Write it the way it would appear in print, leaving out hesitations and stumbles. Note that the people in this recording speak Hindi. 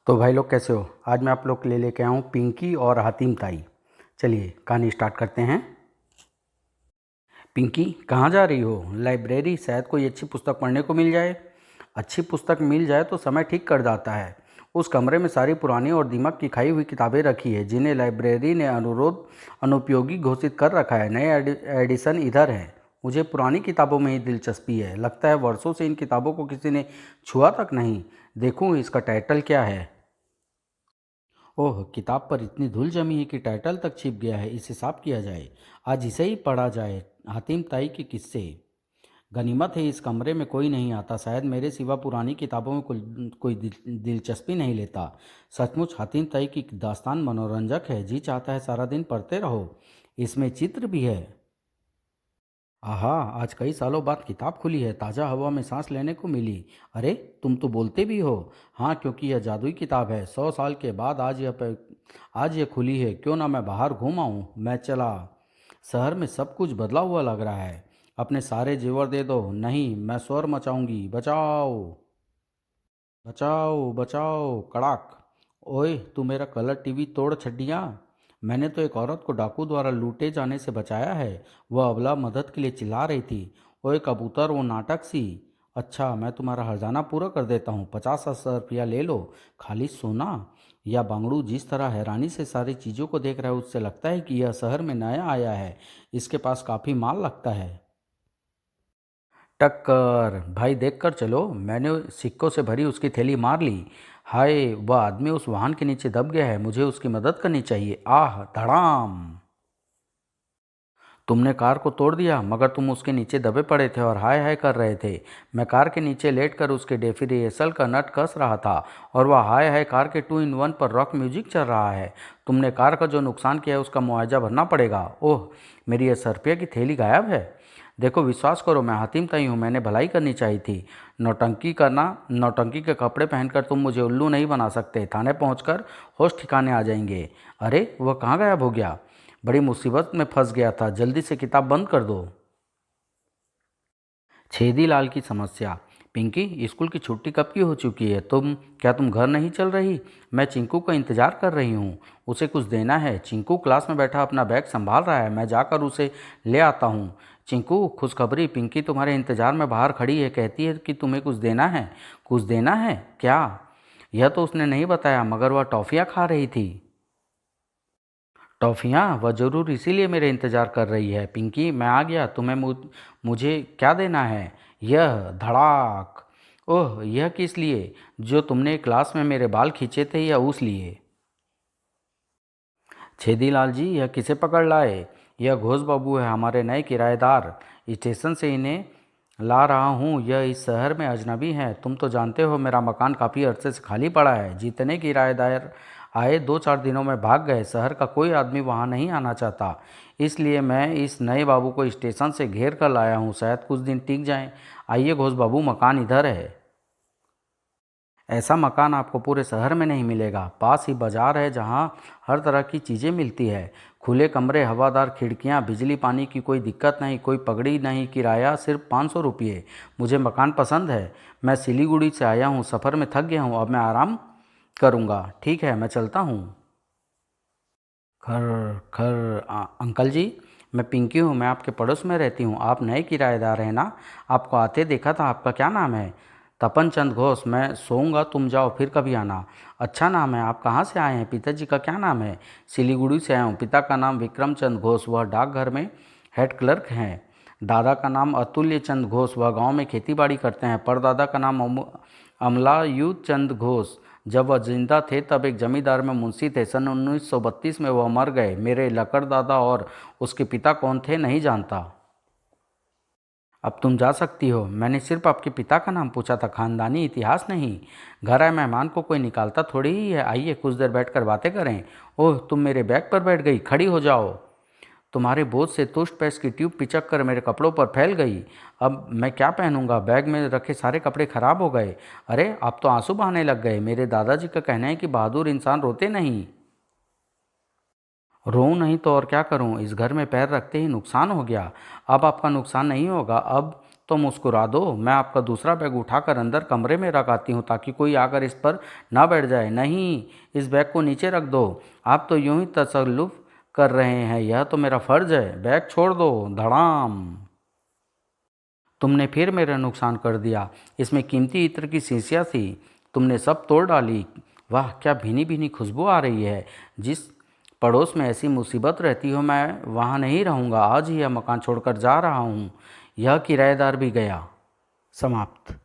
तो भाई लोग कैसे हो। आज मैं आप लोग के लिए लेके आया हूँ पिंकी और हातिम ताई। चलिए कहानी स्टार्ट करते हैं। पिंकी, कहाँ जा रही हो? लाइब्रेरी, शायद कोई अच्छी पुस्तक पढ़ने को मिल जाए। अच्छी पुस्तक मिल जाए तो समय ठीक कर जाता है। उस कमरे में सारी पुरानी और दिमाग की खाई हुई किताबें रखी है जिन्हें लाइब्रेरी ने अनुपयोगी घोषित कर रखा है। नए एडिशन इधर है। मुझे पुरानी किताबों में ही दिलचस्पी है। लगता है वर्षों से इन किताबों को किसी ने छुआ तक नहीं। देखूँ इसका टाइटल क्या है। ओह, किताब पर इतनी धूल जमी है कि टाइटल तक छिप गया है। इसे साफ किया जाए। आज इसे ही पढ़ा जाए। हातिम ताई के किस्से। गनीमत है इस कमरे में कोई नहीं आता। शायद मेरे सिवा पुरानी किताबों में कोई दिलचस्पी नहीं लेता। सचमुच हातिम ताई की दास्तान मनोरंजक है। जी चाहता है सारा दिन पढ़ते रहो। इसमें चित्र भी है। आहा, आज कई सालों बाद किताब खुली है। ताज़ा हवा में सांस लेने को मिली। अरे, तुम तो बोलते भी हो। हाँ, क्योंकि यह जादुई किताब है। 100 साल के बाद आज यह खुली है। क्यों ना मैं बाहर घूम आऊँ। मैं चला। शहर में सब कुछ बदला हुआ लग रहा है। अपने सारे जेवर दे दो। नहीं, मैं शोर मचाऊंगी। बचाओ, बचाओ, बचाओ, कड़ाक। ओए, तू मेरा कलर टीवी तोड़ छड्डियाँ। मैंने तो एक औरत को डाकू द्वारा लूटे जाने से बचाया है। वह अबला मदद के लिए चिल्ला रही थी। ओए कबूतर, वो नाटक सी। अच्छा, मैं तुम्हारा हर्जाना पूरा कर देता हूँ। 50,000 रुपया ले लो। खाली सोना या बांगड़ू। जिस तरह हैरानी से सारी चीज़ों को देख रहा है उससे लगता है कि यह शहर में नया आया है। इसके पास काफ़ी माल लगता है। टक्कर! भाई देख कर चलो। मैंने सिक्कों से भरी उसकी थैली मार ली। हाय, वह आदमी उस वाहन के नीचे दब गया है। मुझे उसकी मदद करनी चाहिए। आह! धड़ाम! तुमने कार को तोड़ दिया, मगर तुम उसके नीचे दबे पड़े थे और हाय हाय कर रहे थे। मैं कार के नीचे लेटकर उसके डिफरेंशियल का नट कस रहा था और वह हाय हाय। कार के 2 in 1 पर रॉक म्यूजिक चल रहा है। तुमने कार का जो नुकसान किया है उसका मुआवजा भरना पड़ेगा। ओह, मेरी यह 100 रुपये की थैली गायब है। देखो, विश्वास करो, मैं हातिम ताई हूँ। मैंने भलाई करनी चाहिए थी। नौटंकी के कपड़े पहनकर तुम मुझे उल्लू नहीं बना सकते। थाने पहुँचकर होश ठिकाने आ जाएंगे। अरे, वह कहाँ गायब हो गया? बड़ी मुसीबत में फंस गया था। जल्दी से किताब बंद कर दो। छेदीलाल की समस्या। पिंकी, स्कूल की छुट्टी कब की हो चुकी है? तुम घर नहीं चल रही? मैं चिंकू का इंतज़ार कर रही हूँ। उसे कुछ देना है। चिंकू क्लास में बैठा अपना बैग संभाल रहा है। मैं जाकर उसे ले आता हूँ। चिंकू, खुशखबरी। पिंकी तुम्हारे इंतज़ार में बाहर खड़ी है। कहती है कि तुम्हें कुछ देना है। कुछ देना है? क्या? यह तो उसने नहीं बताया, मगर वह टॉफ़ियाँ खा रही थी। टॉफ़ियाँ? वह ज़रूर इसीलिए मेरे इंतज़ार कर रही है। पिंकी, मैं आ गया। मुझे क्या देना है? यह। धड़ाक! ओह, यह किस लिए? जो तुमने क्लास में मेरे बाल खींचे थे या उस लिए? छेदीलाल जी, यह किसे पकड़ लाए? यह घोष बाबू है, हमारे नए किराएदार। स्टेशन से इन्हें ला रहा हूँ। यह इस शहर में अजनबी हैं। तुम तो जानते हो मेरा मकान काफ़ी अरसे से खाली पड़ा है। जितने किराएदार आए 2-4 दिनों में भाग गए। शहर का कोई आदमी वहाँ नहीं आना चाहता। इसलिए मैं इस नए बाबू को स्टेशन से घेर कर लाया हूँ। शायद कुछ दिन टिक जाएं। आइए घोष बाबू, मकान इधर है। ऐसा मकान आपको पूरे शहर में नहीं मिलेगा। पास ही बाजार है जहाँ हर तरह की चीज़ें मिलती है। खुले कमरे, हवादार खिड़कियाँ, बिजली पानी की कोई दिक्कत नहीं, कोई पगड़ी नहीं। किराया सिर्फ 500 रुपये। मुझे मकान पसंद है। मैं सिलीगुड़ी से आया हूँ, सफ़र में थक गया हूँ। अब मैं आराम करूँगा। ठीक है, मैं चलता हूँ। खर खर अंकल जी, मैं पिंकी हूँ। मैं आपके पड़ोस में रहती हूँ। आप नए किराएदार हैं ना? आपको आते देखा था। आपका क्या नाम है? तपन चंद घोष। मैं सोऊंगा, तुम जाओ, फिर कभी आना। अच्छा नाम है। आप कहाँ से आए हैं? पिताजी का क्या नाम है? सिलीगुड़ी से आया हूँ। पिता का नाम विक्रम चंद घोष, वह डाकघर में हेड क्लर्क हैं। दादा का नाम अतुल्य चंद घोष, वह गांव में खेती बाड़ी करते हैं। परदादा का नाम अमलायु चंद घोष, जब वह जिंदा थे तब एक जमींदार में मुंशी थे। सन 1932 में वह मर गए। मेरे लकड़ दादा और उसके पिता कौन थे नहीं जानता। अब तुम जा सकती हो। मैंने सिर्फ आपके पिता का नाम पूछा था, खानदानी इतिहास नहीं। घर आए मेहमान को कोई निकालता थोड़ी ही है। आइए कुछ देर बैठकर बातें करें। ओह, तुम मेरे बैग पर बैठ गई। खड़ी हो जाओ। तुम्हारे बोझ से टूथपेस्ट की ट्यूब पिचक कर मेरे कपड़ों पर फैल गई। अब मैं क्या पहनूंगा? बैग में रखे सारे कपड़े खराब हो गए। अरे, अब तो आंसू बहाने लग गए। मेरे दादाजी का कहना है कि बहादुर इंसान रोते नहीं। रोऊं नहीं तो और क्या करूं? इस घर में पैर रखते ही नुकसान हो गया। अब आपका नुकसान नहीं होगा। अब तो मुस्कुरा दो, मैं आपका दूसरा बैग उठाकर अंदर कमरे में रख आती हूँ ताकि कोई आकर इस पर ना बैठ जाए। नहीं, इस बैग को नीचे रख दो, आप तो यूं ही तसल्लुफ़ कर रहे हैं, यह तो मेरा फ़र्ज़ है। बैग छोड़ दो। धड़ाम। तुमने फिर मेरा नुकसान कर दिया, इसमें कीमती इत्र की शीशियाँ थी, तुमने सब तोड़ डाली। वाह, क्या भीनी भीनी खुशबू आ रही है। जिस पड़ोस में ऐसी मुसीबत रहती हो, मैं वहाँ नहीं रहूँगा। आज ही यह मकान छोड़कर जा रहा हूँ। यह किराएदार भी गया। समाप्त।